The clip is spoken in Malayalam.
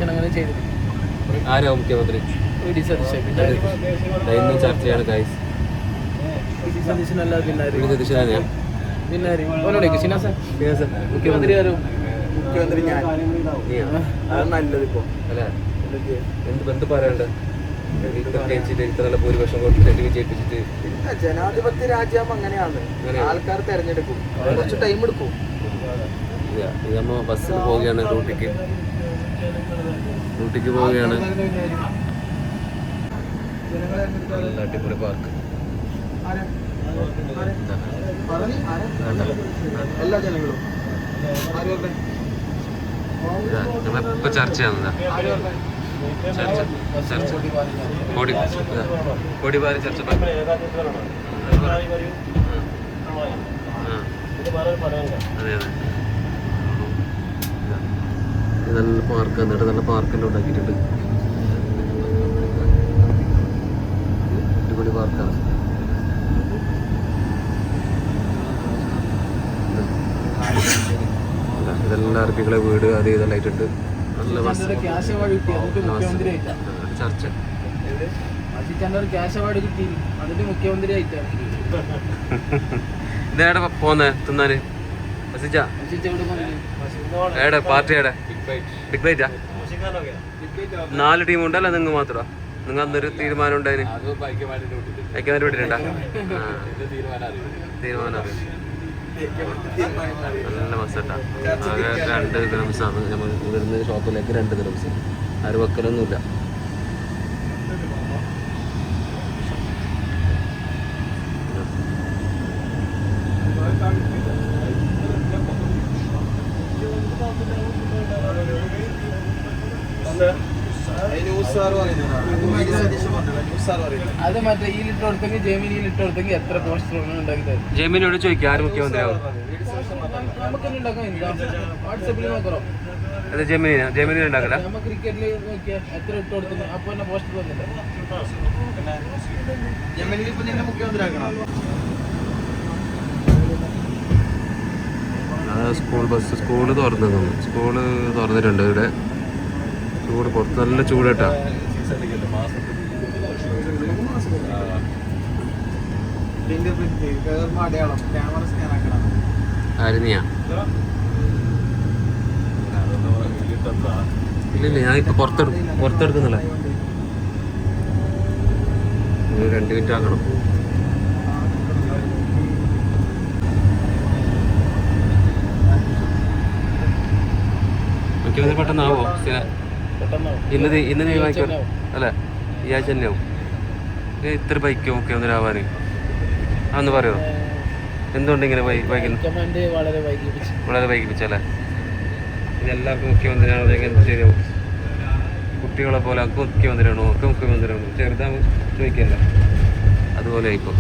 അങ്ങനെ അങ്ങനെ ചെയ്തിട്ട് ആരാ മുഖ്യമന്ത്രി? ഇന്നും ചർച്ചയാണ് ഗൈസ്. സതീശനല്ല മുഖ്യമന്ത്രി മുഖ്യമന്ത്രി ഞാൻ നല്ലത് ഇപ്പൊ അല്ല എന്ത് പറയണ്ടേ? ഇത്ര നല്ല ഭൂരിപക്ഷം കൊടുത്തിട്ട് വിജയിപ്പിച്ചിട്ട് ജനാധിപത്യ രാജ്യം അങ്ങനെയാണ്. ആൾക്കാർ തെരഞ്ഞെടുക്കും, കുറച്ച് ടൈം എടുക്കും. ഇത് നമ്മ ബസ്സിൽ പോവുകയാണ്, ഡ്യൂട്ടിക്ക് പോവുകയാണ്. നല്ല അടിപൊളി പാർക്ക്. എല്ലാ ജനങ്ങളും നമ്മളിപ്പോ ചർച്ചയാണെന്നാ ചർച്ച കോടിപാലം ചർച്ച. അതെ അതെ, നല്ല പാർക്ക്. എന്നിട്ട് നല്ല പാർക്കെല്ലാം ഉണ്ടാക്കിയിട്ടുണ്ട്. അടിപൊളി പാർക്കാണ്. ഇതെല്ലാം അറബികളെ വീട് അത് ഇതെല്ലാം ആയിട്ടുണ്ട്. നല്ല ചർച്ച. ഇതേടെ പോന്നെ തിന്നാന്? ഏടെ പാർട്ടി ഏടെ? ബിഗ് ബൈറ്റാ? 4 ടീം ഉണ്ടല്ലോ, നിങ്ങൾ മാത്രമാ? നിങ്ങൾ അന്നൊരു തീരുമാനം ഉണ്ടായിന്, ബൈക്കുമാര് വിട്ടിട്ടുണ്ടാ? തീരുമാനം നല്ല മസാട്ടാ. ആകെ 2 ദിറംസാണ് നമ്മൾ ഇവിടുന്ന് ഷോപ്പിലേക്ക്. 2 ദിറംസ്. ആരും വെക്കലൊന്നുമില്ല. അത് മറ്റേ ഈ ലിറ്റർ കൊടുത്തെങ്കിൽ ജെമിനി ലിറ്റർ കൊടുത്തെങ്കിൽ എത്ര പോസ്റ്റർ ഉണ്ടാക്കി തരും? ജെമിനിയോട് ചോദിക്കാം ആര് മുഖ്യമന്ത്രിയാവും. നമുക്ക് വാട്സാപ്പിൽ നോക്കറോ? അത് ജെമിനി ഉണ്ടാക്കല. നമ്മൾ ക്രിക്കറ്റിൽ നോക്കിയാൽ എത്ര ഇട്ട് കൊടുക്കുന്നു, അപ്പൊ തന്നെ പോസ്റ്റർ വന്നില്ല. സ്കൂൾ ബസ് സ്കൂള് തുറന്നിട്ടുണ്ട് ഇവിടെ. ചൂട് പുറത്ത് നല്ല ചൂട് കേട്ടാ. ആയിരുന്നിയാ? ഇല്ലില്ല, ഞാനിപ്പോ പുറത്തെടുക്കുന്നില്ല. 2 മിനിറ്റ് ആക്കണം. മുഖ്യമന്ത്രി പെട്ടെന്നാവോ? ഇന്ന് തീരുമാനിക്കോ അല്ലേ? ഈ ആഴ്ച തന്നെ ആവും. ഇത്ര ബൈക്കോ മുഖ്യമന്ത്രി ആവാന്? അതൊന്ന് പറയുമോ? എന്തുകൊണ്ട് ഇങ്ങനെ വൈകുന്നു? വളരെ വൈകിപ്പിച്ചല്ലേ? ഇതെല്ലാവർക്കും മുഖ്യമന്ത്രിയാണോ? എങ്ങനെ ശരിയാവും? കുട്ടികളെ പോലെ ഒക്കെ മുഖ്യമന്ത്രിയാണോ? ഒക്കെ മുഖ്യമന്ത്രിയാണോ? ചെറുതാകുമ്പോൾ ചോദിക്കല്ലേ? അതുപോലെ ആയിപ്പോ